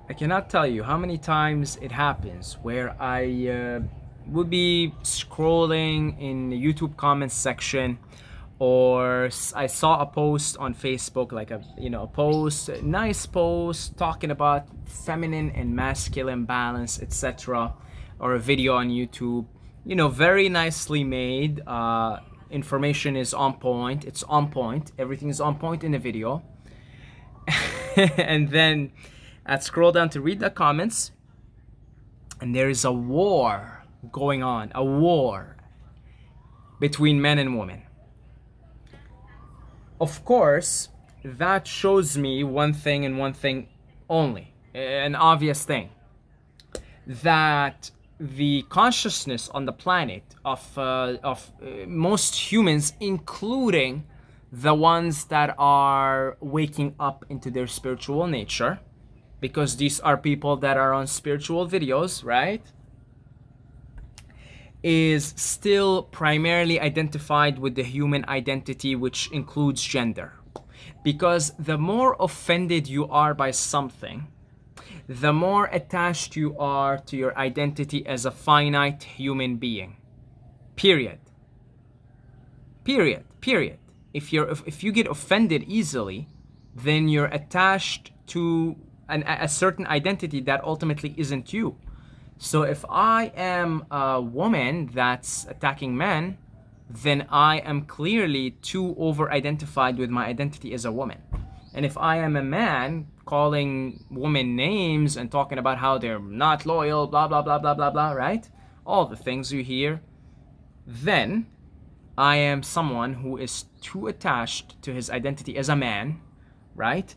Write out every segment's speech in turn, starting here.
I cannot tell you how many times it happens where I would be scrolling in the YouTube comments section, or I saw a post on Facebook, like a post, a nice post talking about feminine and masculine balance, etc., or a video on YouTube, very nicely made. Information is on point. It's on point. Everything is on point in the video. And then I'd scroll down to read the comments, and there is a war going on, a war between men and women. Of course, that shows me one thing and one thing only, an obvious thing, that the consciousness on the planet of most humans, including the ones that are waking up into their spiritual nature, because these are people that are on spiritual videos, right? Is still primarily identified with the human identity, which includes gender. Because the more offended you are by something, the more attached you are to your identity as a finite human being. Period. Period. Period. If you get offended easily, then you're attached to a certain identity that ultimately isn't you. So if I am a woman that's attacking men, then I am clearly too over-identified with my identity as a woman. And if I am a man calling women names and talking about how they're not loyal, blah, blah, blah, blah, blah, blah, right? All the things you hear, then I am someone who is too attached to his identity as a man, right?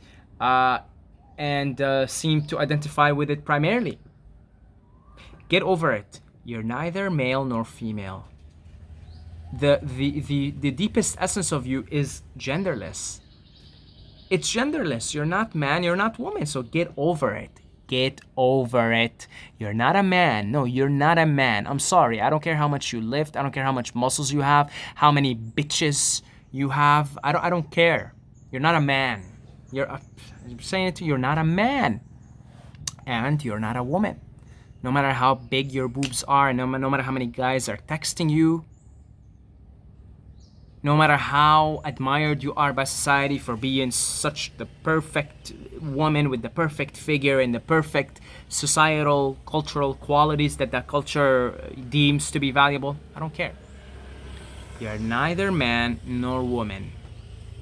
And seem to identify with it primarily. Get over it. You're neither male nor female. The deepest essence of you is genderless. It's genderless. You're not man, you're not woman. So get over it. Get over it. You're not a man. No, you're not a man. I'm sorry. I don't care how much you lift. I don't care how much muscles you have, how many bitches you have. I don't care. You're not a man. I'm saying it to you. You're not a man. And you're not a woman. No matter how big your boobs are, no matter how many guys are texting you, no matter how admired you are by society for being such the perfect woman with the perfect figure and the perfect societal, cultural qualities that culture deems to be valuable, I don't care. You're neither man nor woman.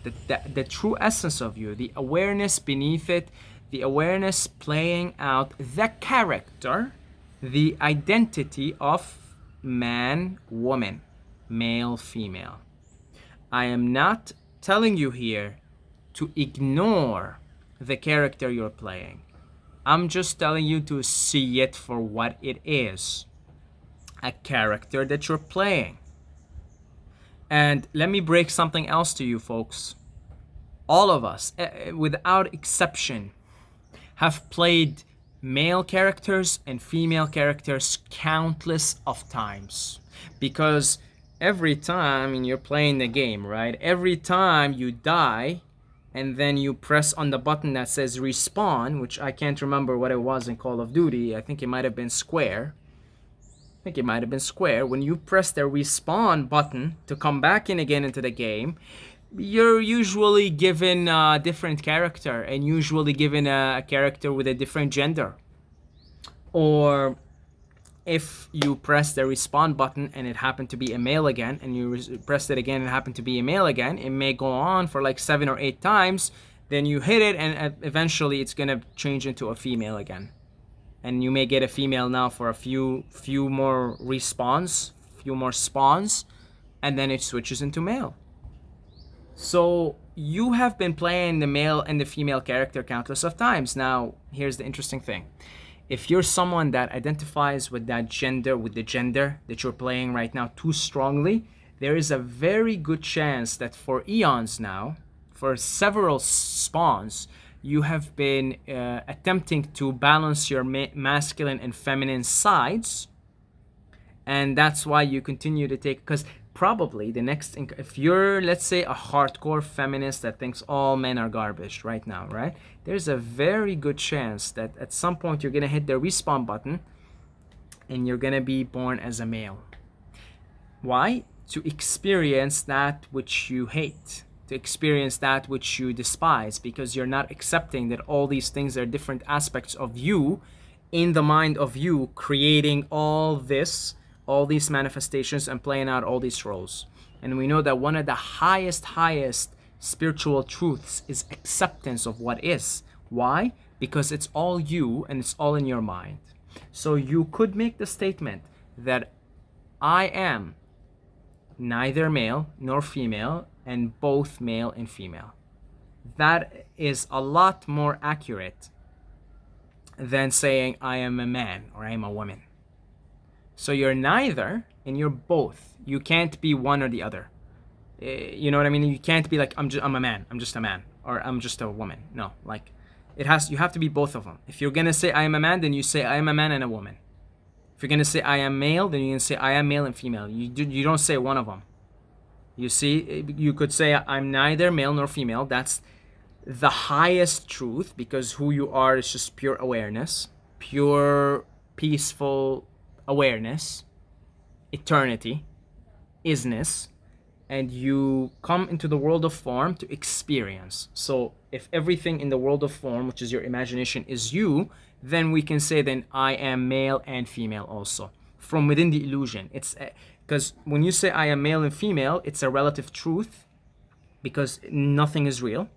The true essence of you, the awareness beneath it, the awareness playing out the character, the identity of man, woman, male, female. I am not telling you here to ignore the character you're playing. I'm just telling you to see it for what it is. A character that you're playing. And let me break something else to you folks. All of us, without exception, have played male characters and female characters countless of times. Because every time you're playing the game, right? Every time you die and then you press on the button that says respawn, which I can't remember what it was in Call of Duty. I think it might have been square. When you press the respawn button to come back in again into the game, you're usually given a different character, and usually given a character with a different gender. Or if you press the respawn button and it happened to be a male again, and you pressed it again and it happened to be a male again, it may go on for like 7 or 8 times. Then you hit it and eventually it's gonna change into a female again. And you may get a female now for a few more respawns, few more spawns, and then it switches into male. So you have been playing the male and the female character countless of times. Now, here's the interesting thing. If you're someone that identifies with that gender, with the gender that you're playing right now too strongly, there is a very good chance that for eons now, for several spawns, you have been attempting to balance your masculine and feminine sides. And that's why you continue to take, because probably the next, if you're, let's say, a hardcore feminist that thinks all men are garbage right now, right? There's a very good chance that at some point you're gonna hit the respawn button and you're gonna be born as a male. Why? To experience that which you hate, to experience that which you despise, because you're not accepting that all these things are different aspects of you in the mind of you, creating all these manifestations and playing out all these roles. And we know that one of the highest spiritual truths is acceptance of what is. Why? Because it's all you and it's all in your mind. So you could make the statement that I am neither male nor female and both male and female. That is a lot more accurate than saying I am a man or I am a woman. So you're neither and you're both. You can't be one or the other. You know what I mean? You can't be like I'm a man, I'm just a man, or I'm just a woman. No, like you have to be both of them. If you're gonna say I am a man, then you say I am a man and a woman. If you're gonna say I am male, then you're gonna say I am male and female. You don't say one of them. You see, you could say I'm neither male nor female. That's the highest truth, because who you are is just pure awareness, pure peaceful awareness, eternity, isness, and you come into the world of form to experience. So if everything in the world of form, which is your imagination, is you, then we can say then I am male and female also from within the illusion. It's because when you say I am male and female, it's a relative truth because nothing is real,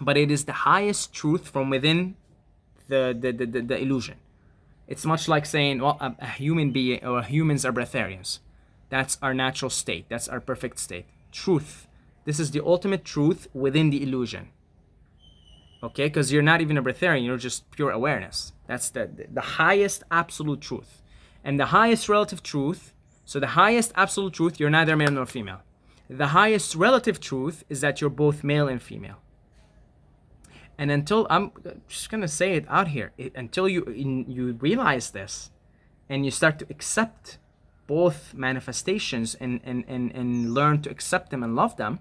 but it is the highest truth from within the illusion. It's much like saying, well, a human being or humans are breatharians. That's our natural state. That's our perfect state. Truth. This is the ultimate truth within the illusion. Okay, because you're not even a breatharian, you're just pure awareness. That's the highest absolute truth. And the highest relative truth, so the highest absolute truth, you're neither male nor female. The highest relative truth is that you're both male and female. And until, I'm just gonna say it out here, until you realize this and you start to accept both manifestations and learn to accept them and love them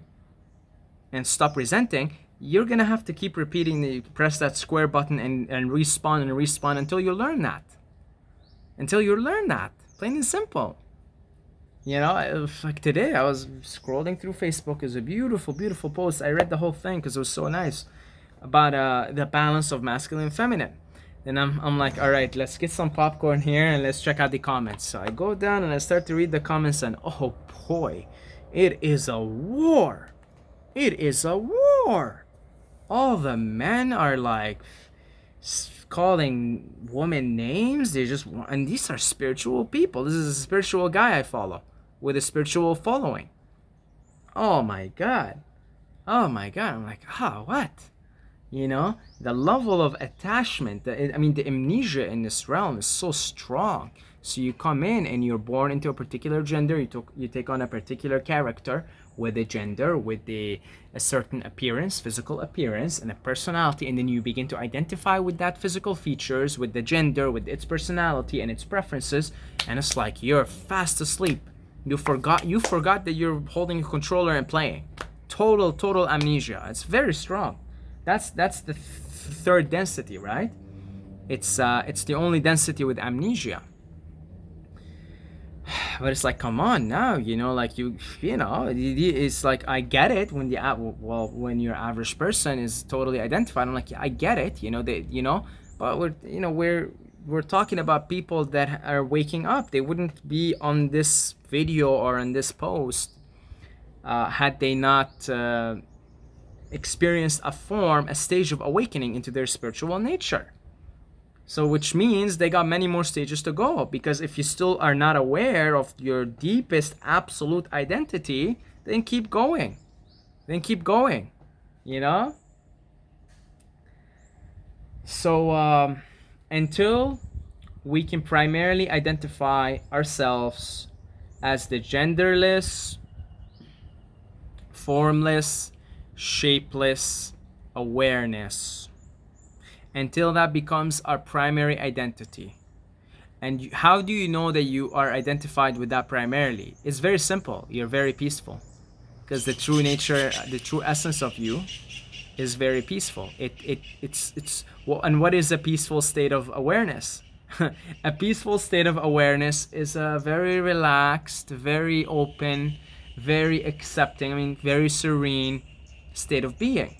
and stop resenting, you're gonna have to keep repeating press that square button and respawn until you learn that. Until you learn that, plain and simple. You know, like today I was scrolling through Facebook. It's a beautiful, beautiful post. I read the whole thing because it was so nice about the balance of masculine and feminine. And I'm like, all right, let's get some popcorn here and let's check out the comments. So I go down and I start to read the comments, and oh boy, it is a war. It is a war. All the men are like calling women names. They just want, and these are spiritual people. This is a spiritual guy I follow with a spiritual following. Oh my God. Oh my God. I'm like, what? You know, the level of attachment, the amnesia in this realm is so strong. So you come in and you're born into a particular gender, you take on a particular character with a gender, with a certain appearance, physical appearance, and a personality, and then you begin to identify with that physical features, with the gender, with its personality and its preferences, and it's like you're fast asleep. You forgot that you're holding a controller and playing. Total amnesia. It's very strong. That's the third density, right? It's the only density with amnesia. But it's like, come on now, you know, like you know, it's like I get it when when your average person is totally identified. I'm like, yeah, I get it, you know, but we're talking about people that are waking up. They wouldn't be on this video or on this post had they not experienced a stage of awakening into their spiritual nature. So which means they got many more stages to go, because if you still are not aware of your deepest absolute identity, then keep going, you know? So until we can primarily identify ourselves as the genderless, formless, shapeless awareness, until that becomes our primary identity, And how do you know that you are identified with that primarily? It's very simple. You're very peaceful, because the true nature, the true essence of you is very peaceful. It's well, and what is a peaceful state of awareness? A peaceful state of awareness is a very relaxed, very open, very accepting, I mean, very serene state of being.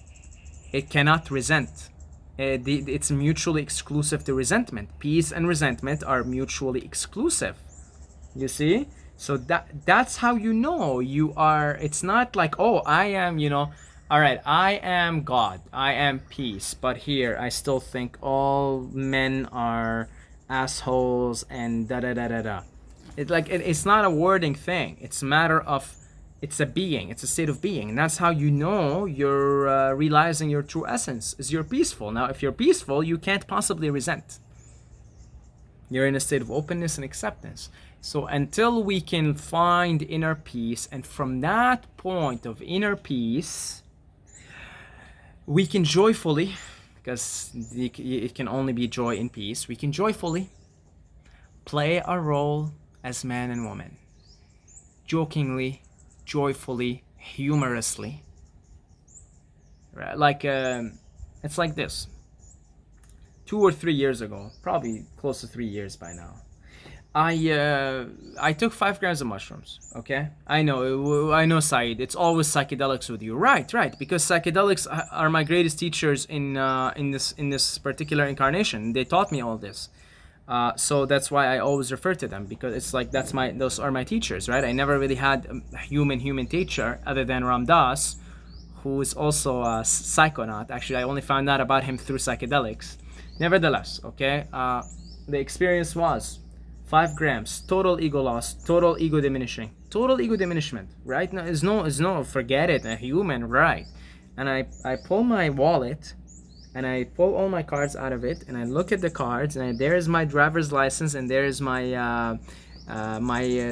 It cannot resent. It's mutually exclusive to resentment. Peace and resentment are mutually exclusive. You see? So that's how you know you are. It's not like, oh, I am, all right, I am God, I am peace, but here I still think all men are assholes and da da da da da. It's not a wording thing. It's a matter of, it's a being. It's a state of being, and that's how you know you're realizing your true essence. Is you're peaceful. Now, if you're peaceful, you can't possibly resent. You're in a state of openness and acceptance. So until we can find inner peace, and from that point of inner peace, we can joyfully, because it can only be joy in peace, we can joyfully play our role as man and woman. Jokingly, joyfully, humorously. Right? Like, it's like this. 2 or 3 years ago, probably close to 3 years by now, I took 5 grams of mushrooms. Okay, I know, Saeed. It's always psychedelics with you, right? Because psychedelics are my greatest teachers in this particular incarnation. They taught me all this, so that's why I always refer to them, because it's like those are my teachers, right? I never really had a human teacher other than Ram Dass, who is also a psychonaut. Actually, I only found out about him through psychedelics. Nevertheless, okay, the experience was 5 grams, total ego loss, total ego diminishment, right? No, is no, forget it, a human, right? And I pull my wallet, and I pull all my cards out of it, and I look at the cards, and there's my driver's license, and there's my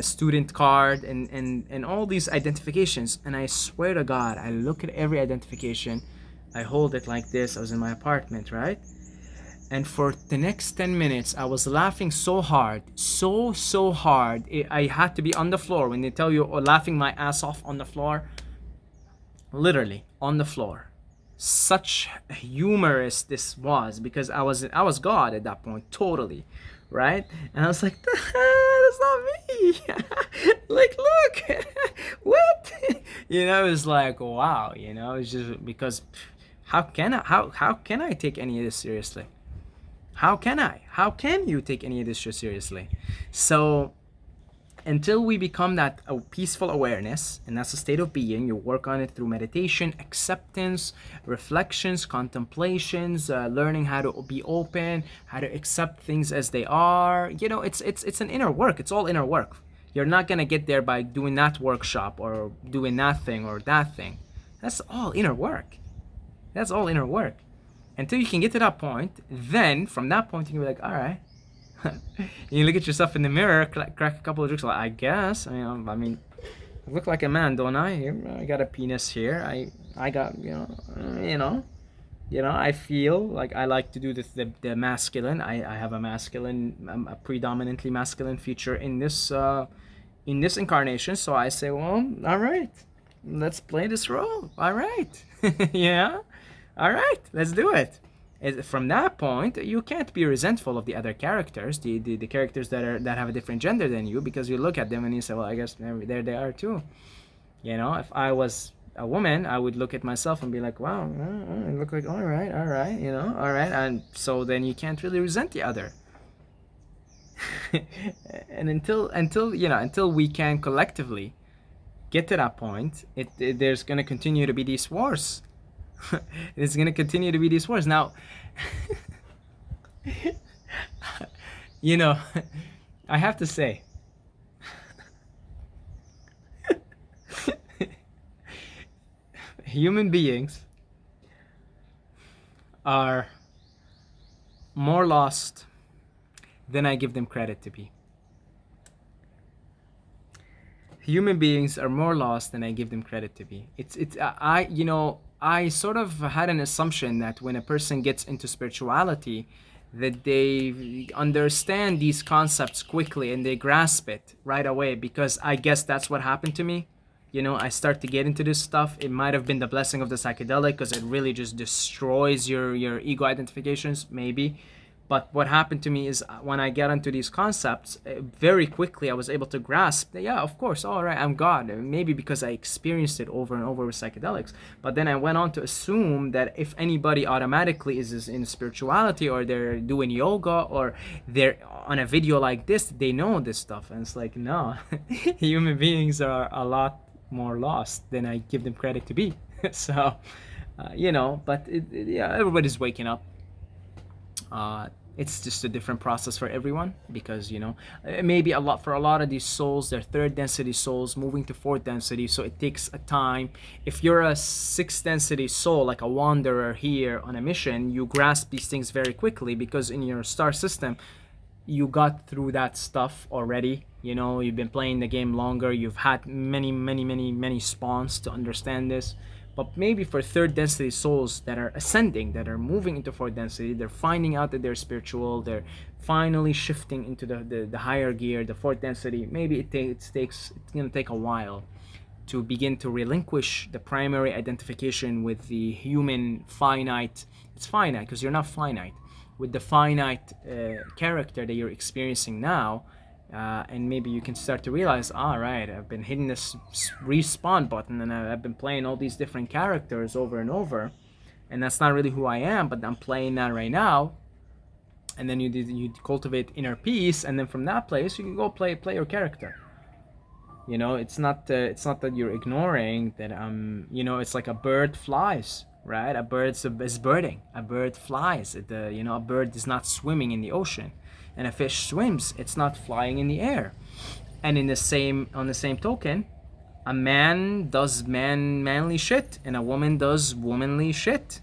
student card, and all these identifications. And I swear to God, I look at every identification, I hold it like this. I was in my apartment, right? And for the next 10 minutes, I was laughing so hard, so hard. I had to be on the floor. When they tell you, laughing my ass off on the floor, literally on the floor. Such humorous this was, because I was God at that point, totally, right? And I was like, that's not me. Like, look, what? It was like, wow. It's just because how can I take any of this seriously? How can you take any of this shit seriously? So until we become that peaceful awareness, and that's a state of being, you work on it through meditation, acceptance, reflections, contemplations, learning how to be open, how to accept things as they are. It's an inner work. It's all inner work. You're not gonna get there by doing that workshop or doing that thing or that thing. That's all inner work. Until you can get to that point, then from that point you can be like, all right. You look at yourself in the mirror, crack a couple of jokes, like, I guess. I mean, I look like a man, don't I? I got a penis here. I got, I feel like I like to do the masculine. I have a predominantly masculine feature in this incarnation. So I say, well, all right, let's play this role. All right, yeah. All right, let's do it. From that point, you can't be resentful of the other characters, the characters that have a different gender than you, because you look at them and you say, well, I guess there they are too. If I was a woman, I would look at myself and be like, wow, I look like, all right, all right. And so then you can't really resent the other. And until we can collectively get to that point, there's going to continue to be these wars. It's going to continue to be these wars. Now, I have to say, human beings are more lost than I give them credit to be. Human beings are more lost than I give them credit to be. I sort of had an assumption that when a person gets into spirituality, that they understand these concepts quickly and they grasp it right away, because I guess that's what happened to me. I start to get into this stuff. It might have been the blessing of the psychedelic, because it really just destroys your ego identifications, maybe. But what happened to me is, when I get into these concepts, very quickly I was able to grasp that, yeah, of course, all right, I'm God. Maybe because I experienced it over and over with psychedelics. But then I went on to assume that if anybody automatically is in spirituality, or they're doing yoga, or they're on a video like this, they know this stuff. And it's like, no, human beings are a lot more lost than I give them credit to be. So, but yeah, everybody's waking up. It's just a different process for everyone, because maybe for a lot of these souls, they're third density souls moving to fourth density, so it takes a time. If you're a sixth density soul, like a wanderer here on a mission, you grasp these things very quickly, because in your star system you got through that stuff already. You've been playing the game longer, you've had many spawns to understand this. But maybe for third density souls that are ascending, that are moving into fourth density, they're finding out that they're spiritual, they're finally shifting into the higher gear, the fourth density. Maybe it's going to take a while to begin to relinquish the primary identification with the human finite. It's finite because you're not finite. With the finite character that you're experiencing now, and maybe you can start to realize, all right, I've been hitting this respawn button, and I've been playing all these different characters over and over, and that's not really who I am, but I'm playing that right now. And then you cultivate inner peace, and then from that place you can go play your character. It's not that you're ignoring that. It's like a bird flies, right? A bird is birding. A bird flies. A bird is not swimming in the ocean. And a fish swims, it's not flying in the air. And on the same token, a man does manly shit, and a woman does womanly shit.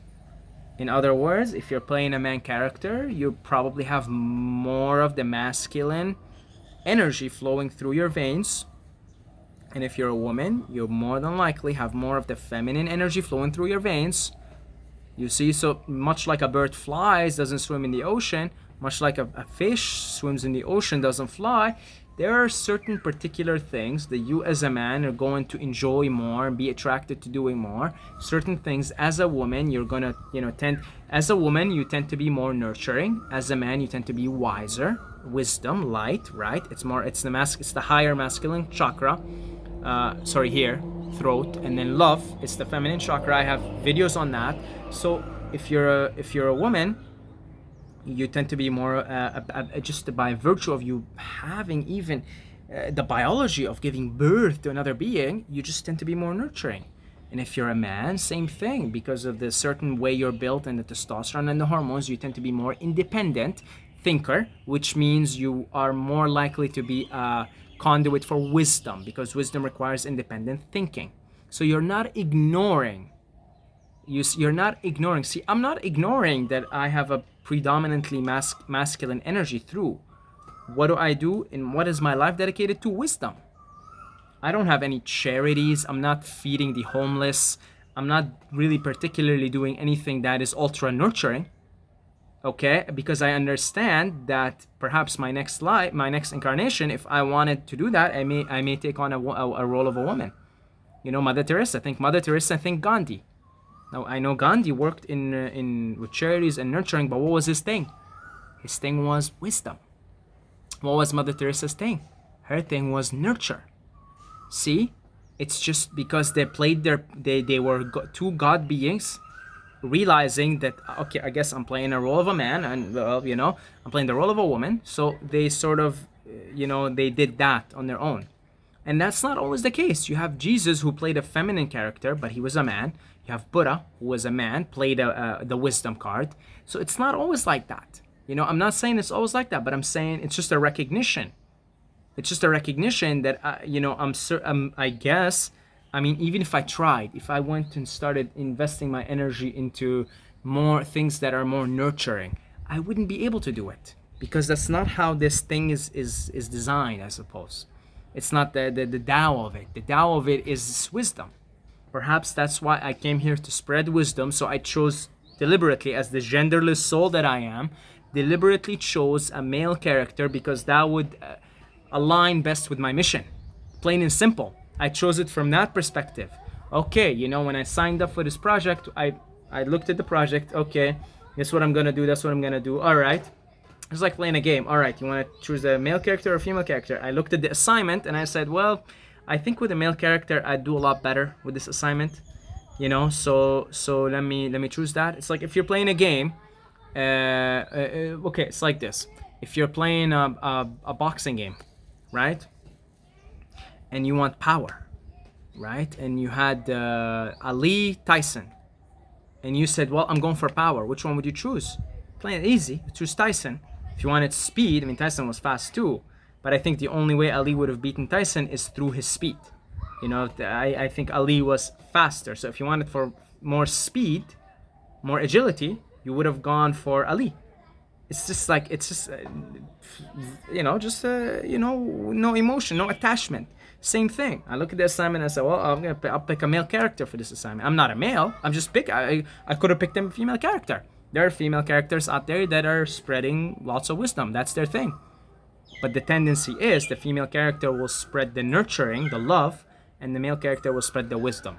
In other words, if you're playing a man character, you probably have more of the masculine energy flowing through your veins. And if you're a woman, you more than likely have more of the feminine energy flowing through your veins. You see, so much like a bird flies, doesn't swim in the ocean, much like a fish swims in the ocean, doesn't fly, there are certain particular things that you as a man are going to enjoy more and be attracted to doing more. Certain things as a woman, you're going to, as a woman, you tend to be more nurturing. As a man, you tend to be wiser, wisdom, light, right? It's the higher masculine chakra. Here, throat, and then love, it's the feminine chakra. I have videos on that. So if you're a woman, you tend to be more just by virtue of you having even the biology of giving birth to another being, you just tend to be more nurturing. And if you're a man, same thing, because of the certain way you're built and the testosterone and the hormones, you tend to be more independent thinker, which means you are more likely to be a conduit for wisdom, because wisdom requires independent thinking. So you're not ignoring. You're not ignoring. See, I'm not ignoring that I have a predominantly masculine energy through. What do I do, and what is my life dedicated to? Wisdom. I don't have any charities. I'm not feeding the homeless. I'm not really particularly doing anything that is ultra nurturing. Okay, because I understand that perhaps my next incarnation, if I wanted to do that, I may take on a role of a woman. Mother Teresa. Think Gandhi. Now I know Gandhi worked in with charities and nurturing, but what was his thing? His thing was wisdom. What was Mother Teresa's thing? Her thing was nurture. See, it's just because they played they were two God beings, realizing that, okay, I guess I'm playing a role of a man, and I'm playing the role of a woman. So they sort of, they did that on their own. And that's not always the case. You have Jesus, who played a feminine character, but he was a man. You have Buddha, who was a man, played the wisdom card. So it's not always like that. I'm not saying it's always like that, but I'm saying it's just a recognition. It's just a recognition that, I guess, even if I tried, if I went and started investing my energy into more things that are more nurturing, I wouldn't be able to do it, because that's not how this thing is designed, I suppose. It's not the Tao of it. The Tao of it is wisdom. Perhaps that's why I came here to spread wisdom, so I chose deliberately, as the genderless soul that I am, deliberately chose a male character because that would align best with my mission. Plain and simple. I chose it from that perspective. Okay, you know, when I signed up for this project, I looked at the project. Okay, this is what I'm gonna do. That's what I'm gonna do. All right. It's like playing a game. All right, you want to choose a male character or a female character? I looked at the assignment and I said, well, I think with a male character, I'd do a lot better with this assignment. You know, so let me choose that. It's like if you're playing a game. Okay, it's like this. If you're playing a boxing game, right? And you want power, right? And you had Ali Tyson, and you said, well, I'm going for power. Which one would you choose? Plain and easy, choose Tyson. If you wanted speed, I mean, Tyson was fast too, but I think the only way Ali would have beaten Tyson is through his speed. You know, I think Ali was faster. So if you wanted for more speed, more agility, you would have gone for Ali. It's just like, it's just, you know, just, you know, no emotion, no attachment. Same thing. I look at the assignment and I say, well, I'll pick a male character for this assignment. I'm not a male. I'm just I could have picked a female character. There are female characters out there that are spreading lots of wisdom. That's their thing. But the tendency is the female character will spread the nurturing, the love, and the male character will spread the wisdom.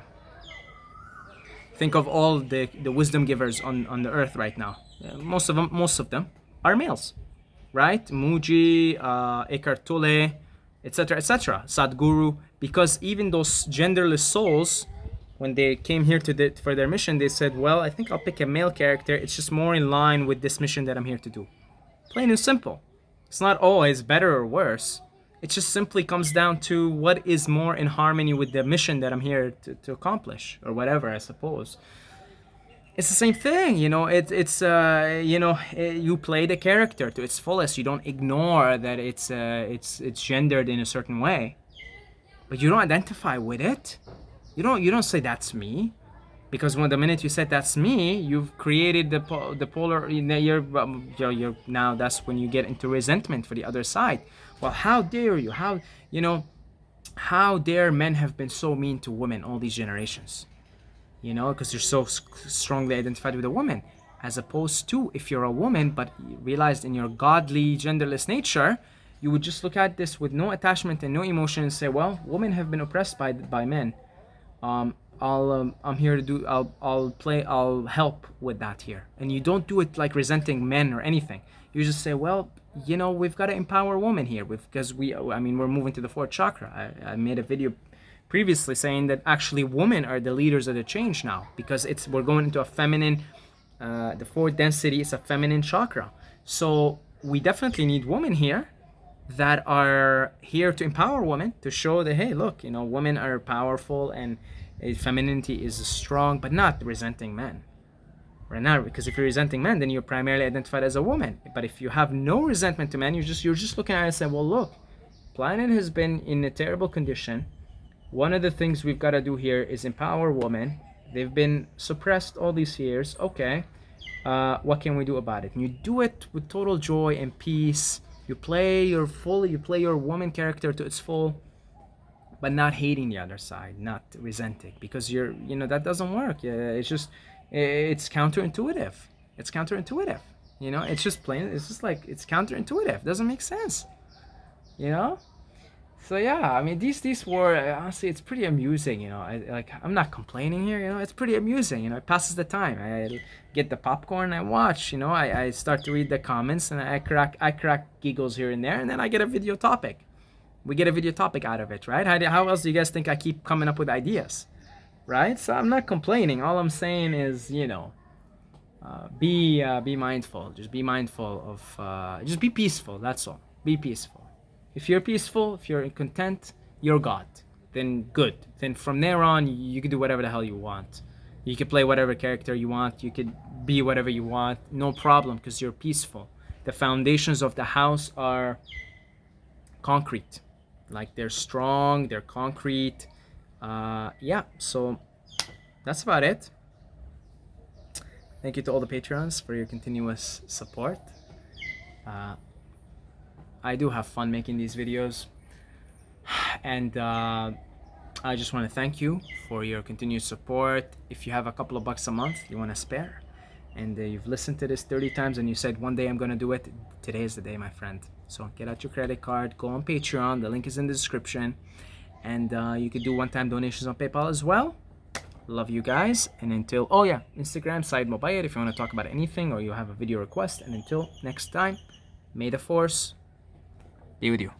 Think of all the wisdom givers on the earth right now. Most of them are males, right? Muji, Eckhart Tolle, etc., etc., Sadhguru. Because even those genderless souls, when they came here for their mission, they said, well, I think I'll pick a male character. It's just more in line with this mission that I'm here to do. Plain and simple. It's not always better or worse. It just simply comes down to what is more in harmony with the mission that I'm here to accomplish, or whatever, I suppose. It's the same thing, you know. You play the character to its fullest. You don't ignore that it's gendered in a certain way, but you don't identify with it. You don't say that's me, because when the minute you said that's me, you've created the polar. You're now, that's when you get into resentment for the other side. Well, how dare you? How dare men have been so mean to women all these generations? You know, because you're so strongly identified with a woman, as opposed to if you're a woman but realized in your godly genderless nature, you would just look at this with no attachment and no emotion and say, well, women have been oppressed by men. I'm here to do. I'll help with that here. And you don't do it like resenting men or anything. You just say, well, you know, we've got to empower women here, because we're moving to the fourth chakra. I made a video previously saying that actually women are the leaders of the change now, because we're going into a feminine, the fourth density is a feminine chakra. So we definitely need women here that are here to empower women, to show that, hey, look, you know, women are powerful and femininity is strong, but not resenting men. Right now, because if you're resenting men, then you're primarily identified as a woman. But if you have no resentment to men, you're just looking at it and say, well, look, planet has been in a terrible condition. One of the things we've got to do here is empower women. They've been suppressed all these years. Okay, what can we do about it? And you do it with total joy and peace. You play your woman character to its full, but not hating the other side, not resenting, because that doesn't work. It's counterintuitive. It's counterintuitive. You know, it's just counterintuitive. It doesn't make sense. You know? So yeah, I mean, these were, honestly, it's pretty amusing, you know. I'm not complaining here, you know. It's pretty amusing, you know. It passes the time. I get the popcorn, I watch, you know. I start to read the comments, and I crack giggles here and there, and then I get a video topic. We get a video topic out of it, right? How else do you guys think I keep coming up with ideas, right? So I'm not complaining. All I'm saying is, you know, be mindful. Just be mindful of, just be peaceful. That's all. Be peaceful. If you're peaceful, if you're content, you're God. Then good. Then from there on, you can do whatever the hell you want. You can play whatever character you want. You could be whatever you want. No problem, because you're peaceful. The foundations of the house are concrete. Like, they're strong, they're concrete. Yeah, so that's about it. Thank you to all the Patreons for your continuous support. I do have fun making these videos, and I just want to thank you for your continued support. If you have a couple of bucks a month you want to spare, and you've listened to this 30 times and you said one day I'm gonna do it, today is the day, my friend. So get out your credit card, go on Patreon, the link is in the description, and you could do one-time donations on PayPal as well. Love you guys, and until, oh yeah, Instagram, Said Mobayed, if you want to talk about anything or you have a video request, and until next time, may the force be with you.